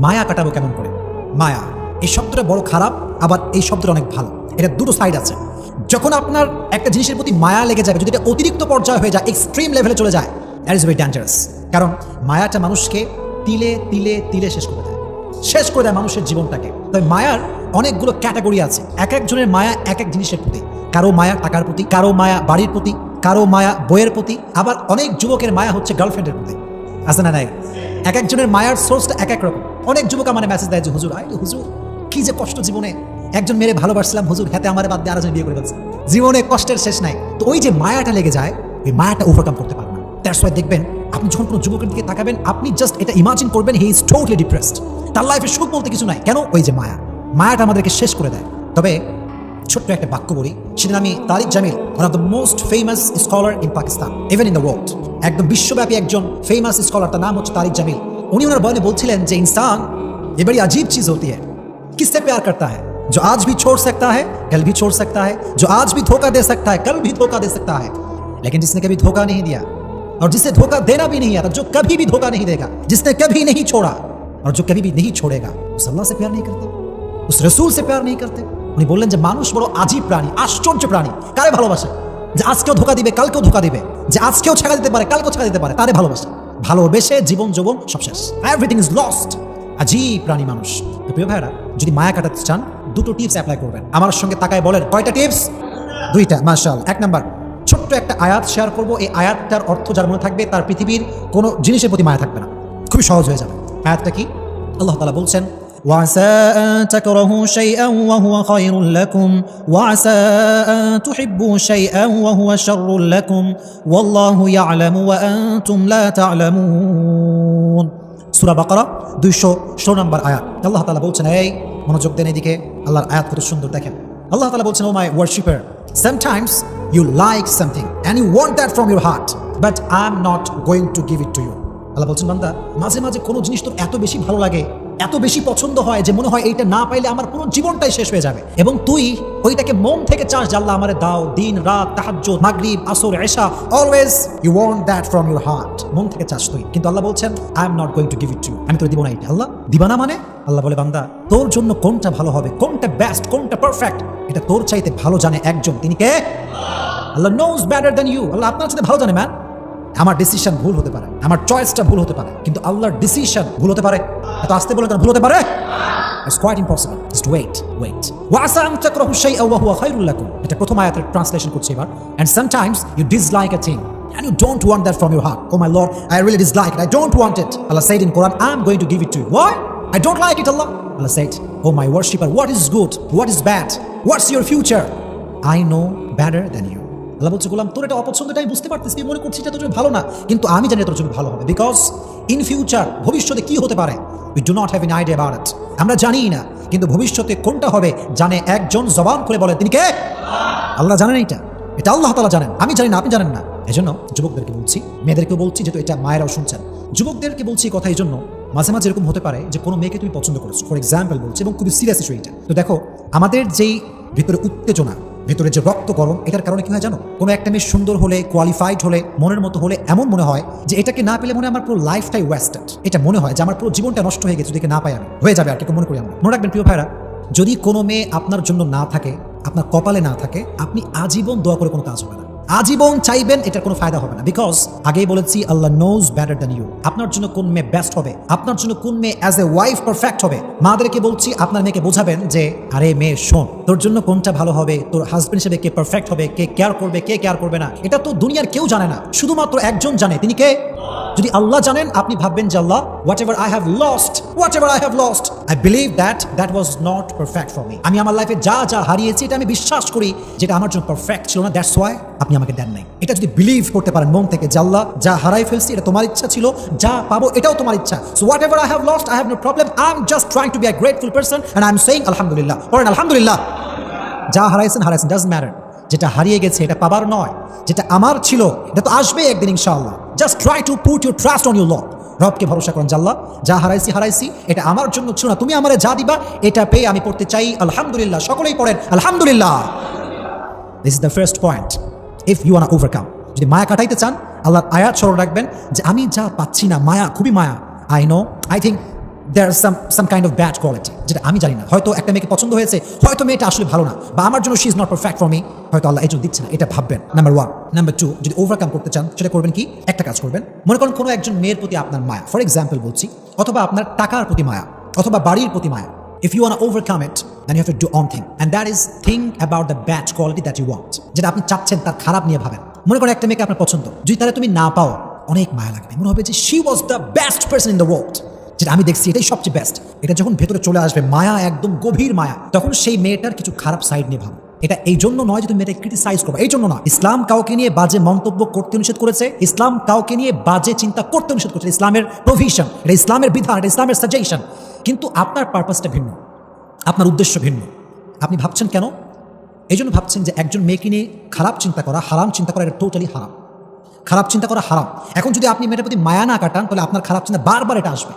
মায়া কাটাবো কেমন করে? মায়া এই শব্দটা বড় খারাপ, আবার এই শব্দটা অনেক ভালো। এটা দুটো সাইড আছে। যখন আপনার একটা জিনিসের প্রতি মায়া লেগে যাবে, যদি এটা অতিরিক্ত পর্যায়ে হয়ে যায়, এক্সট্রিম লেভেলে চলে যায়, দ্যাট ইজ ভেরি ডেঞ্জারাস। কারণ মায়াটা মানুষকে তিলে তিলে তিলে শেষ করে দেয় মানুষের জীবনটাকে। তবে মায়ার অনেকগুলো ক্যাটাগরি আছে। এক একজনের মায়া এক এক জিনিসের প্রতি। কারো মায়া টাকার প্রতি, কারো মায়া বাড়ির প্রতি, কারো মায়া বইয়ের প্রতি, আবার অনেক যুবকের মায়া হচ্ছে গার্লফ্রেন্ডের প্রতি। আছে না নাই? এক একজনের মায়ার সোর্সটা এক এক রকম। অনেক যুবক আমার মেসেজ দেয় যে হুজুর হুজুর কি যে কষ্ট জীবনে, একজন মেরে ভালোবাসলাম হুজুর, হাতে আমার বাদ দিয়ে আরেকজন বিয়ে করে ফেলছে, জীবনে কষ্টের শেষ নাই। তো ওই যে মায়াটা লেগে যায়, ওই মায়াটা ওভারকাম করতে পারবে না। দ্যাটস ওয়াই দেখবেন আপনি যখন কোনো যুবকের দিকে তাকাবেন, আপনি জাস্ট এটা ইমাজিন করবেন হি ইজ টোটালি ডিপ্রেসড, তার লাইফে সুখ বলতে কিছু নাই। কেন? ওই যে মায়াটা আমাদেরকে শেষ করে দেয়। তবে ছোট্ট একটা বাক্য বলি, সেদিন আমি Tariq Jamil, one of the most famous scholar in Pakistan, even in the world, একদম বিশ্বব্যাপী একজন ফেমাস স্কলার, তার নাম হচ্ছে তারিক জামিল। উনি ওনার বয়ানে বলছিলেন যে इंसान ये बड़ी अजीब चीज होती है, किससे प्यार करता है? जो आज भी छोड़ सकता है कल भी छोड़ सकता है, जो आज भी धोखा दे सकता है कल भी धोखा दे सकता है, लेकिन जिसने कभी धोखा नहीं दिया और जिसे धोखा देना भी नहीं आता, जो कभी भी धोखा नहीं देगा, जिसने कभी नहीं छोड़ा और जो कभी भी नहीं छोड़ेगा, उस अल्लाह से प्यार नहीं करते, उस रसूल से प्यार नहीं करते। উনি বললেন যে মানুষ বড় আজীব প্রাণী, আশ্চর্য প্রাণী। কারে ভালোবাসে? যে আজকেও ধোকা দিবে কালকেও ধোকা দিবে, যে আজকেও ছেড়ে দিতে পারে কালকেও ছেড়ে দিতে পারে, তারে ভালোবাসে। ভালোবেসে জীবন যৌবন সব শেষ, এভরিথিং ইজ লস্ট। আজীব প্রাণী মানুষ। তো প্রিয় ভাইরা, যদি মায়া কাটাতে চান দুটো টিপস অ্যাপ্লাই করবেন। আমার সঙ্গে তাকায় বলেন কয়টা টিপস? দুইটা। মাশাআল্লাহ। এক নাম্বার, ছোট্ট একটা আয়াত শেয়ার করব। এই আয়াতটার অর্থ যার মনে থাকবে তার পৃথিবীর কোনো জিনিসের প্রতি মায়া থাকবে না, খুবই সহজ হয়ে যাবে। আয়াতটা কি? আল্লাহ তাআলা বলছেন وعسى أن تكرهوا شيئا وهو خير لكم وعسى أن تحبوا شيئا وهو شر لكم والله يعلم وأنتم لا تعلمون। সূরা বাকারা 216 নম্বর আয়াত। আল্লাহ তাআলা বলছেন, এই মনোযোগ দেন এদিকে, আল্লাহর আয়াত কত সুন্দর দেখেন। আল্লাহ তাআলা বলছেন, ও মাই worshipper, sometimes you like something and you want that from your heart but I'm not going to give it to you। আল্লাহ বলছেন, বান্দা, মাঝে মাঝে কোনো জিনিস তোর এত বেশি ভালো লাগে, এত বেশি পছন্দ হয় যে মনে হয় এইটা না পাইলে আমার পুরো জীবনটাই শেষ হয়ে যাবে, এবং তুই ওইটাকে মন থেকে চাস যে আল্লাহ আমারে দাও, দিন রাত তাহাজ্জুদ মাগরিব আসর এশা, always you want that from your heart, মন থেকে চাস তুই। কিন্তু আল্লাহ বলছেন, I am not going to give it to you, আমি তোর দিব না এটা। আল্লাহ দিবা না মানে? আল্লাহ বলে, বান্দা, তোর জন্য কোনটা ভালো হবে, কোনটা বেস্ট, কোনটা পারফেক্ট, এটা তোর চাইতে ভালো জানে একজন, তিনি কে? আল্লাহ নোজ বেটার দ্যান ইউ। আল্লাহ আপনার চাইতে ভালো জানে। ম্যান, আমার ডিসিশন ভুল হতে পারে, আমার চয়েসটা ভুল হতে পারে, কিন্তু আল্লাহর ডিসিশন ভুল হতে পারে? এত আসতে বলে ভুল হতে পারে? It's quite impossible. Just wait. وَعَسَىٰ أَن تَكْرَهُوا شَيْئًا وَهُوَ خَيْرٌ لَكُمْ। এটা প্রথম আয়াতের ট্রান্সলেশন করছি এবার। And sometimes you dislike a thing and you don't want that from your heart. Oh my Lord, I really dislike it, I don't want it. Allah said in Quran, I'm going to give it to you. Why? I don't like it, Allah. Allah said, oh my worshipper, what is good, what is bad, what's your future? I know better than you. আল্লাহ বলছে, গোলাম, তোর এটা অপছন্দটা আমি বুঝতে পারতেছি, তুই মনে করছিস এটা তোর জন্য ভালো না, কিন্তু আমি জানি তোর জন্য ভালো হবে। বিকজ ইন ফিউচার, ভবিষ্যতে কি হতে পারে, we do not have an idea about it, আমরা জানিই না, কিন্তু ভবিষ্যতে কোনটা হবে জানে একজন, জবান খুলে বলে, তিনি কে? আল্লাহ জানেন। এটা আল্লাহ তাআলা জানেন, আমি জানি না, আপনি জানেন না। এজন্য যুবকদেরকে বলছি, মেয়েদেরকেও বলছি, যেহেতু এটা মায়েরাও শুনছেন, যুবকদেরকে বলছি এই কথা এই জন্য, মাঝে মাঝে এরকম হতে পারে যে কোনো মেয়েকে তুমি পছন্দ করেছো, ফর এক্সাম্পল বলছি, এবং খুবই সিরিয়াস ইস্যু এটা। তো দেখো, আমাদের যেই ভিতরে উত্তেজনা, ভেতরে যে রক্ত গরম, এটার কারণে কি হয় জানো? কোনো একটা মেয়ে সুন্দর হলে, কোয়ালিফাইড হলে, মনের মতো হলে, এমন মনে হয় যে এটাকে না পেলে মনে হয় আমার পুরো লাইফটাই ওয়েস্টেড। এটা মনে হয় যে আমার পুরো জীবনটা নষ্ট হয়ে গেছে, যদি না পাই আমি, হয়ে যাবে আর কি মনে করি আমরা। মনে রাখবেন প্রিয় ভাইরা, যদি কোনো মেয়ে আপনার জন্য না থাকে, আপনার কপালে না থাকে, আপনি আজীবন দোয়া করে কোনো কাজ হবে না, আজীবন চাইবেন, এটার কোনো ফায়দা হবে না। বিকজ আগেই বলেছি, আল্লাহ নোজ বেটার দ্যান ইউ। আপনার জন্য কোন মেয়ে বেস্ট হবে, আপনার জন্য কোন মেয়ে অ্যাজ এ ওয়াইফ পারফেক্ট হবে, মাদেরকে বলছি, আপনার মেয়েকে বোঝাবেন যে, আরে মেয়ে শোন, তোর জন্য কোনটা ভালো হবে, তোর হাজবেন্ড হিসেবে কে পারফেক্ট হবে, কে কেয়ার করবে, কে কেয়ার করবে না, এটা তো দুনিয়ার কেউ জানে না, শুধুমাত্র একজন জানে, তিনি কে? যদি আল্লাহ জানেন, আপনি ভাববেন যে আল্লাহ, whatever I have lost, I believe that was not perfect for me. আমি আমার লাইফে যা যা হারিয়েছি, এটা আমি বিশ্বাস করি যেটা আমার জন্য পারফেক্ট ছিল না, দ্যাটস ওয়াই আপনি আমাকে দেন নাই। এটা যদি বিলিভ করতে পারেন মন থেকে যে আল্লাহ, যা হারাই ফেলছি এটা তোমার ইচ্ছা ছিল, যা পাবো এটাও তোমার ইচ্ছা, so whatever I have lost, I have no problem, I'm just trying to be a grateful person and I'm saying alhamdulillah, or alhamdulillah। যা হারাইছেন doesn't matter, যেটা হারিয়ে গেছে এটা পাবার নয়, যেটা আমার ছিল এটা তো আসবে একদিন ইনশাআল্লাহ। Just try to put your trust on your Lord. রবকে ভরসা করেন, আল্লাহ যা হারাইছি এটা আমার জন্য ছিল না, তুমি আমারে যা দিবা এটা পেয়ে আমি পড়তে চাই আলহামদুলিল্লাহ। সকলেই পড়েন আলহামদুলিল্লাহ। This is the first point if you want to overcome. যদি মায়া কাটাইতে চান, আল্লাহর আয়াত স্মরণ রাখবেন যে আমি যা পাচ্ছি না, মায়া, খুবই মায়া। I know, I think there some kind of bad quality, যেটা আমি জানি না। হয়তো একটা মেয়েকে পছন্দ হয়েছে, হয়তো মেয়েটা আসলে ভালো না, বা আমার জন্য she is not perfect for me, হয়তো আল্লাহ এই জন্য দিচ্ছে না, এটা ভাববেন। নাম্বার 1। নাম্বার 2, যদি ওভারকাম করতে চান সেটা করবেন কি, একটা কাজ করবেন। মনে করেন কোনো একজন মেয়ের প্রতি আপনার মায়া, ফর এক্সাম্পল বলছি, অথবা আপনার টাকার প্রতি মায়া, অথবা বাড়ির প্রতি মায়া। If you want to overcome it, then you have to do one thing, and that is think about the bad quality that you want, যেটা আপনি চাচ্ছেন তার খারাপ নিয়ে ভাবেন। মনে করেন একটা মেয়েকে আপনার পছন্দ, যদি তাহলে তুমি না পাও, অনেক মায়া লাগবে, মনে হবে যে she was the best person in the world, যেটা আমি দেখছি এটাই সবচেয়ে বেস্ট। এটা যখন ভেতরে চলে আসবে মায়া, একদম গভীর মায়া, তখন সেই মেয়েটার কিছু খারাপ সাইড নিয়ে ভাবো। এটা এই জন্য নয় যে তুমি মেয়েটাকে ক্রিটিসাইজ করবে, এই জন্য না। ইসলাম কাউকে নিয়ে বাজে মন্তব্য করতে নিষেধ করেছে, ইসলাম কাউকে নিয়ে বাজে চিন্তা করতে নিষেধ করেছে, ইসলামের প্রভিশন, এটা ইসলামের বিধান, এটা ইসলামের সাজেশন। কিন্তু আপনার পারপাসটা ভিন্ন, আপনার উদ্দেশ্য ভিন্ন। আপনি ভাবছেন কেন? এই জন্য ভাবছেন যে একজন মেয়েকে নিয়ে খারাপ চিন্তা করা, হারাম চিন্তা করা, এটা টোটালি হারাম। খারাপ চিন্তা করা হারাম। এখন যদি আপনি মেয়েটার প্রতি মায়া না কাটান, তাহলে আপনার খারাপ চিন্তা বারবার এটা আসবে,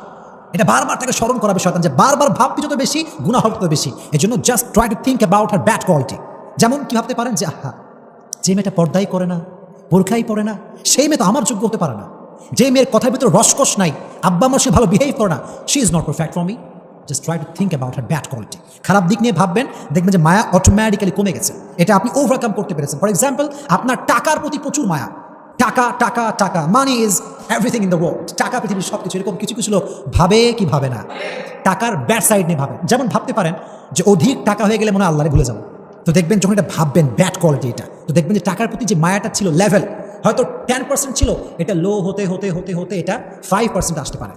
এটা বারবার তাকে স্মরণ করাবে শয়তান, যে বারবার ভাববি যত বেশি গুনাহ হবে তত বেশি। এই জন্য just try to think about her bad quality. যেমন কি ভাবতে পারেন যে আহা, যে মেয়েটা পর্দাই করে না, বোরখাই পরে না, সেই মেয়ে তো আমার যোগ্য হতে পারে না। যে মেয়ের কথার ভিতরে রসকস নাই, আব্বা আমার সে ভালো বিহেভ করে না, she is not perfect for me. Just try to think about her bad quality. খারাপ দিক নিয়ে ভাববেন, দেখবেন যে মায়া অটোমেটিক্যালি কমে গেছে। এটা আপনি ওভারকাম করতে পেরেছেন। ফর এক্সাম্পল, আপনার টাকার প্রতি প্রচুর মায়া, টাকা টাকা টাকা, money is everything in the world, টাকা পৃথিবীর সব কিছু। এরকম কিছু কিছু লোক ভাবে কি ভাবে না, টাকার ব্যাড সাইড নিয়ে ভাবেন। যেমন ভাবতে পারেন যে অধিক টাকা হয়ে গেলে মনে হয় আল্লাহরে ভুলে যাবো। তো দেখবেন যখন এটা ভাববেন ব্যাড কোয়ালিটি, এটা তো দেখবেন যে টাকার প্রতি যে মায়াটা ছিল লেভেল হয়তো 10% ছিল, এটা লো হতে হতে হতে হতে এটা 5% আসতে পারে।